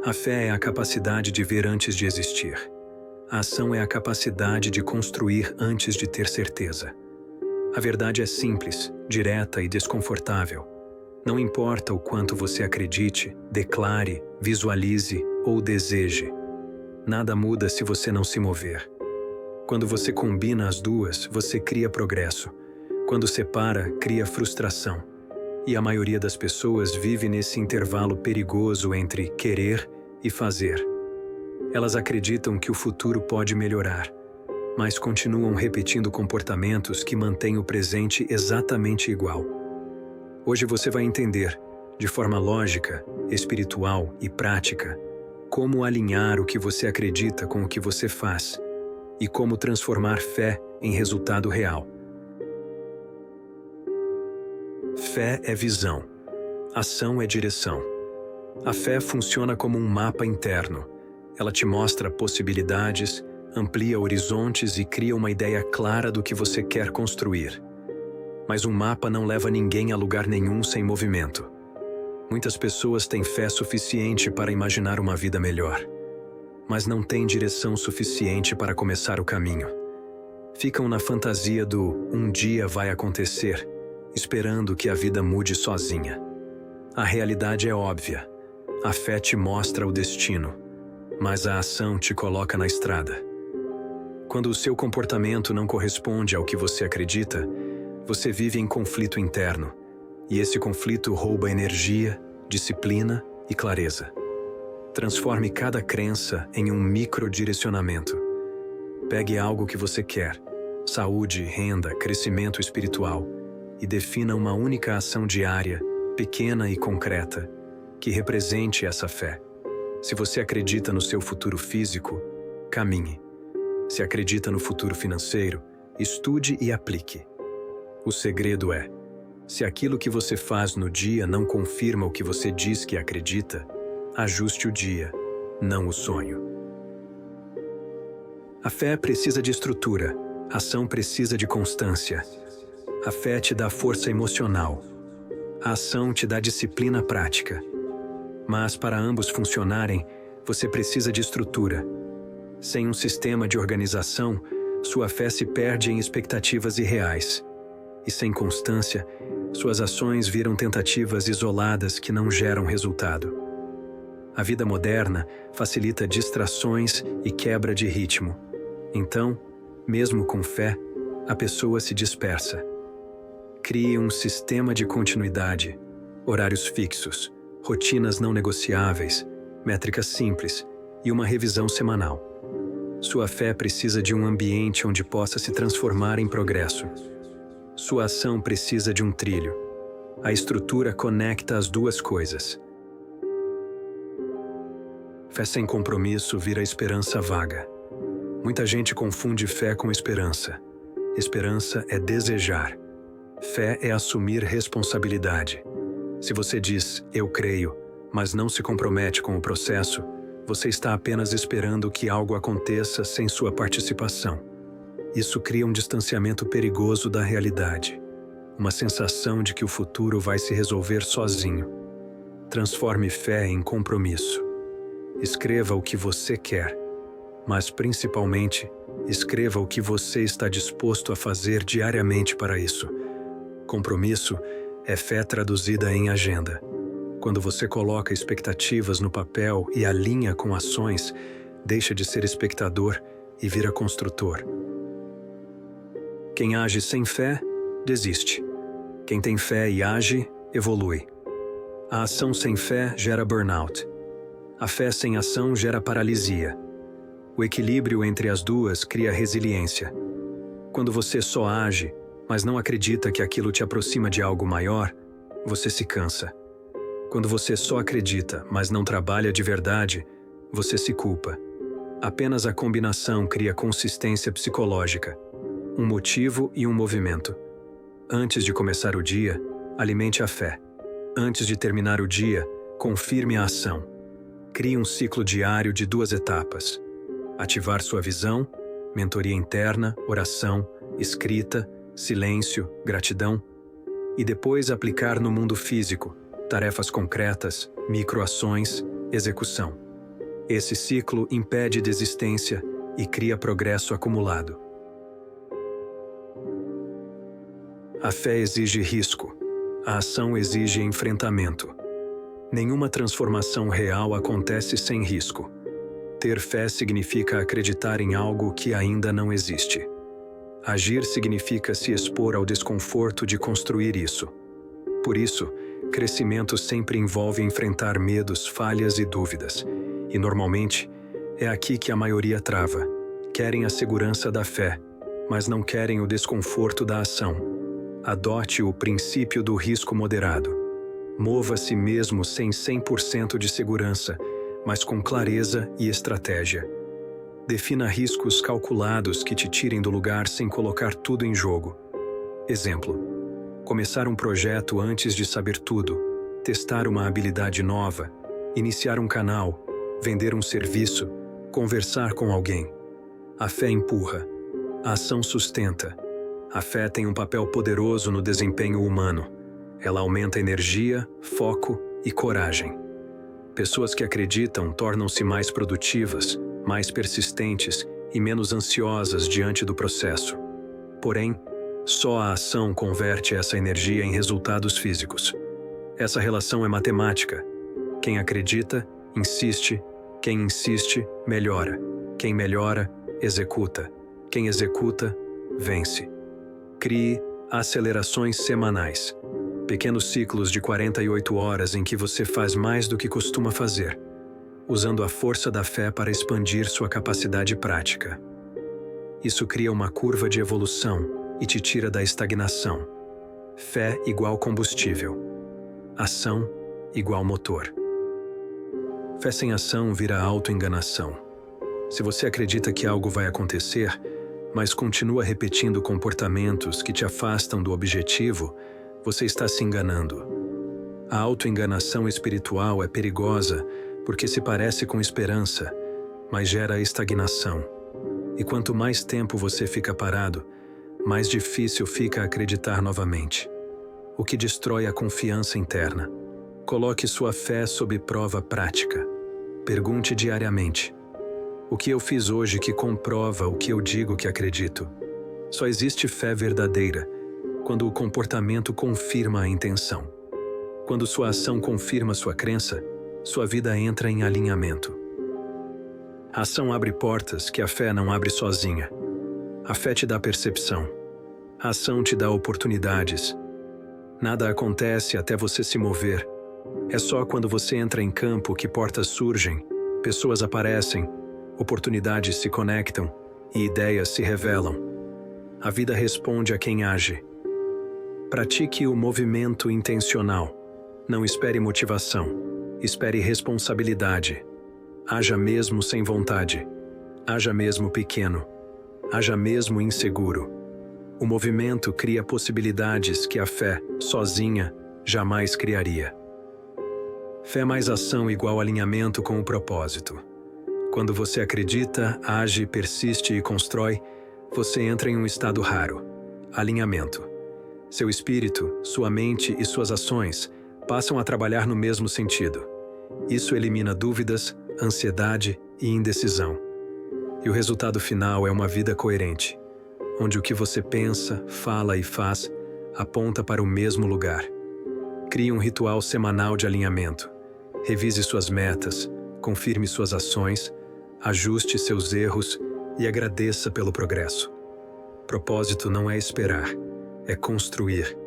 A fé é a capacidade de ver antes de existir. A ação é a capacidade de construir antes de ter certeza. A verdade é simples, direta e desconfortável. Não importa o quanto você acredite, declare, visualize ou deseje. Nada muda se você não se mover. Quando você combina as duas, você cria progresso. Quando separa, cria frustração. E a maioria das pessoas vive nesse intervalo perigoso entre querer e fazer. Elas acreditam que o futuro pode melhorar, mas continuam repetindo comportamentos que mantêm o presente exatamente igual. Hoje você vai entender, de forma lógica, espiritual e prática, como alinhar o que você acredita com o que você faz e como transformar fé em resultado real. Fé é visão. Ação é direção. A fé funciona como um mapa interno. Ela te mostra possibilidades, amplia horizontes e cria uma ideia clara do que você quer construir. Mas um mapa não leva ninguém a lugar nenhum sem movimento. Muitas pessoas têm fé suficiente para imaginar uma vida melhor, mas não têm direção suficiente para começar o caminho. Ficam na fantasia do "um dia vai acontecer", esperando que a vida mude sozinha. A realidade é óbvia. A fé te mostra o destino, mas a ação te coloca na estrada. Quando o seu comportamento não corresponde ao que você acredita, você vive em conflito interno, e esse conflito rouba energia, disciplina e clareza. Transforme cada crença em um microdirecionamento. Pegue algo que você quer, saúde, renda, crescimento espiritual, e defina uma única ação diária, pequena e concreta, que represente essa fé. Se você acredita no seu futuro físico, caminhe. Se acredita no futuro financeiro, estude e aplique. O segredo é: se aquilo que você faz no dia não confirma o que você diz que acredita, ajuste o dia, não o sonho. A fé precisa de estrutura, a ação precisa de constância. A fé te dá força emocional. A ação te dá disciplina prática. Mas para ambos funcionarem, você precisa de estrutura. Sem um sistema de organização, sua fé se perde em expectativas irreais. E sem constância, suas ações viram tentativas isoladas que não geram resultado. A vida moderna facilita distrações e quebra de ritmo. Então, mesmo com fé, a pessoa se dispersa. Crie um sistema de continuidade, horários fixos, rotinas não negociáveis, métricas simples e uma revisão semanal. Sua fé precisa de um ambiente onde possa se transformar em progresso. Sua ação precisa de um trilho. A estrutura conecta as duas coisas. Fé sem compromisso vira esperança vaga. Muita gente confunde fé com esperança. Esperança é desejar. Fé é assumir responsabilidade. Se você diz "eu creio", mas não se compromete com o processo, você está apenas esperando que algo aconteça sem sua participação. Isso cria um distanciamento perigoso da realidade, uma sensação de que o futuro vai se resolver sozinho. Transforme fé em compromisso. Escreva o que você quer, mas principalmente, escreva o que você está disposto a fazer diariamente para isso. Compromisso é fé traduzida em agenda. Quando você coloca expectativas no papel e alinha com ações, deixa de ser espectador e vira construtor. Quem age sem fé, desiste. Quem tem fé e age, evolui. A ação sem fé gera burnout. A fé sem ação gera paralisia. O equilíbrio entre as duas cria resiliência. Quando você só age, mas não acredita que aquilo te aproxima de algo maior, você se cansa. Quando você só acredita, mas não trabalha de verdade, você se culpa. Apenas a combinação cria consistência psicológica, um motivo e um movimento. Antes de começar o dia, alimente a fé. Antes de terminar o dia, confirme a ação. Crie um ciclo diário de 2 etapas. Ativar sua visão, mentoria interna, oração, escrita, silêncio, gratidão, e depois aplicar no mundo físico, tarefas concretas, microações, execução. Esse ciclo impede desistência e cria progresso acumulado. A fé exige risco. A ação exige enfrentamento. Nenhuma transformação real acontece sem risco. Ter fé significa acreditar em algo que ainda não existe. Agir significa se expor ao desconforto de construir isso. Por isso, crescimento sempre envolve enfrentar medos, falhas e dúvidas. E normalmente, é aqui que a maioria trava. Querem a segurança da fé, mas não querem o desconforto da ação. Adote o princípio do risco moderado. Mova-se mesmo sem 100% de segurança, mas com clareza e estratégia. Defina riscos calculados que te tirem do lugar sem colocar tudo em jogo. Exemplo: começar um projeto antes de saber tudo, testar uma habilidade nova, iniciar um canal, vender um serviço, conversar com alguém. A fé empurra. A ação sustenta. A fé tem um papel poderoso no desempenho humano. Ela aumenta energia, foco e coragem. Pessoas que acreditam tornam-se mais produtivas, mais persistentes e menos ansiosas diante do processo. Porém, só a ação converte essa energia em resultados físicos. Essa relação é matemática. Quem acredita, insiste. Quem insiste, melhora. Quem melhora, executa. Quem executa, vence. Crie acelerações semanais. Pequenos ciclos de 48 horas em que você faz mais do que costuma fazer, usando a força da fé para expandir sua capacidade prática. Isso cria uma curva de evolução e te tira da estagnação. Fé igual combustível. Ação igual motor. Fé sem ação vira autoenganação. Se você acredita que algo vai acontecer, mas continua repetindo comportamentos que te afastam do objetivo, você está se enganando. A autoenganação espiritual é perigosa porque se parece com esperança, mas gera estagnação. E quanto mais tempo você fica parado, mais difícil fica acreditar novamente, o que destrói a confiança interna. Coloque sua fé sob prova prática. Pergunte diariamente: o que eu fiz hoje que comprova o que eu digo que acredito? Só existe fé verdadeira quando o comportamento confirma a intenção. Quando sua ação confirma sua crença, sua vida entra em alinhamento. A ação abre portas que a fé não abre sozinha. A fé te dá percepção. A ação te dá oportunidades. Nada acontece até você se mover. É só quando você entra em campo que portas surgem, pessoas aparecem, oportunidades se conectam e ideias se revelam. A vida responde a quem age. Pratique o movimento intencional. Não espere motivação. Espere responsabilidade. Haja mesmo sem vontade. Haja mesmo pequeno. Haja mesmo inseguro. O movimento cria possibilidades que a fé, sozinha, jamais criaria. Fé mais ação igual alinhamento com o propósito. Quando você acredita, age, persiste e constrói, você entra em um estado raro: alinhamento. Seu espírito, sua mente e suas ações passam a trabalhar no mesmo sentido. Isso elimina dúvidas, ansiedade e indecisão. E o resultado final é uma vida coerente, onde o que você pensa, fala e faz aponta para o mesmo lugar. Crie um ritual semanal de alinhamento. Revise suas metas, confirme suas ações, ajuste seus erros e agradeça pelo progresso. Propósito não é esperar, é construir.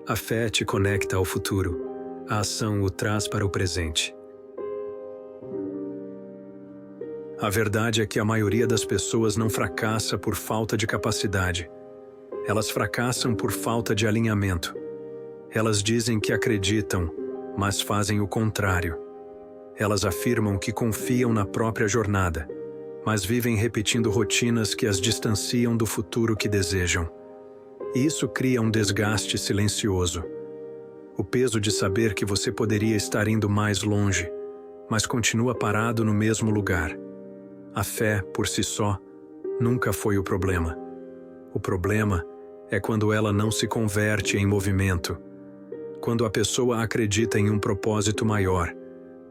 A fé te conecta ao futuro, a ação o traz para o presente. A verdade é que a maioria das pessoas não fracassa por falta de capacidade. Elas fracassam por falta de alinhamento. Elas dizem que acreditam, mas fazem o contrário. Elas afirmam que confiam na própria jornada, mas vivem repetindo rotinas que as distanciam do futuro que desejam. E isso cria um desgaste silencioso. O peso de saber que você poderia estar indo mais longe, mas continua parado no mesmo lugar. A fé, por si só, nunca foi o problema. O problema é quando ela não se converte em movimento. Quando a pessoa acredita em um propósito maior,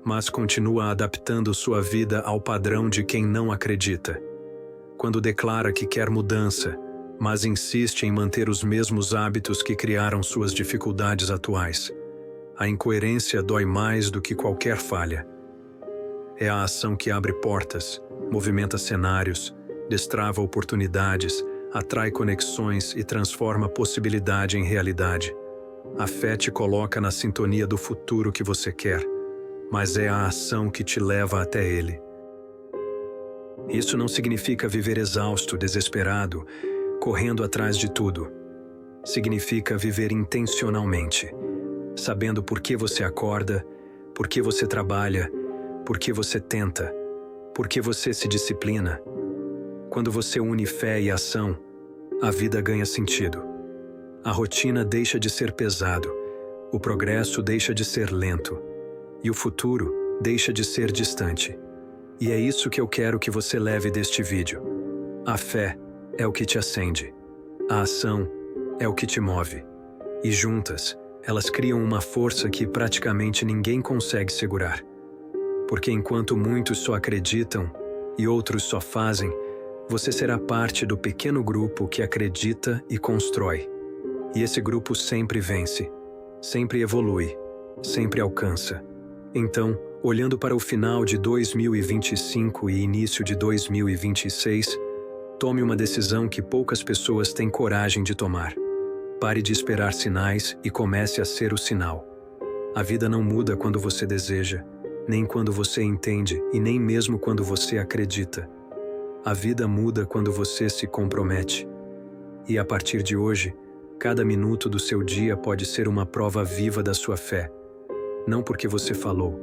mas continua adaptando sua vida ao padrão de quem não acredita. Quando declara que quer mudança, mas insiste em manter os mesmos hábitos que criaram suas dificuldades atuais. A incoerência dói mais do que qualquer falha. É a ação que abre portas, movimenta cenários, destrava oportunidades, atrai conexões e transforma possibilidade em realidade. A fé te coloca na sintonia do futuro que você quer, mas é a ação que te leva até ele. Isso não significa viver exausto, desesperado, correndo atrás de tudo. Significa viver intencionalmente, sabendo por que você acorda, por que você trabalha, por que você tenta, por que você se disciplina. Quando você une fé e ação, a vida ganha sentido. A rotina deixa de ser pesado, o progresso deixa de ser lento, e o futuro deixa de ser distante. E é isso que eu quero que você leve deste vídeo. A fé é o que te acende. A ação é o que te move. E juntas, elas criam uma força que praticamente ninguém consegue segurar. Porque enquanto muitos só acreditam e outros só fazem, você será parte do pequeno grupo que acredita e constrói. E esse grupo sempre vence, sempre evolui, sempre alcança. Então, olhando para o final de 2025 e início de 2026, tome uma decisão que poucas pessoas têm coragem de tomar. Pare de esperar sinais e comece a ser o sinal. A vida não muda quando você deseja, nem quando você entende e nem mesmo quando você acredita. A vida muda quando você se compromete. E a partir de hoje, cada minuto do seu dia pode ser uma prova viva da sua fé. Não porque você falou,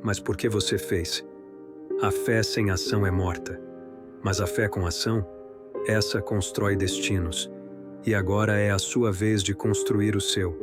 mas porque você fez. A fé sem ação é morta, mas a fé com ação, essa constrói destinos. E agora é a sua vez de construir o seu.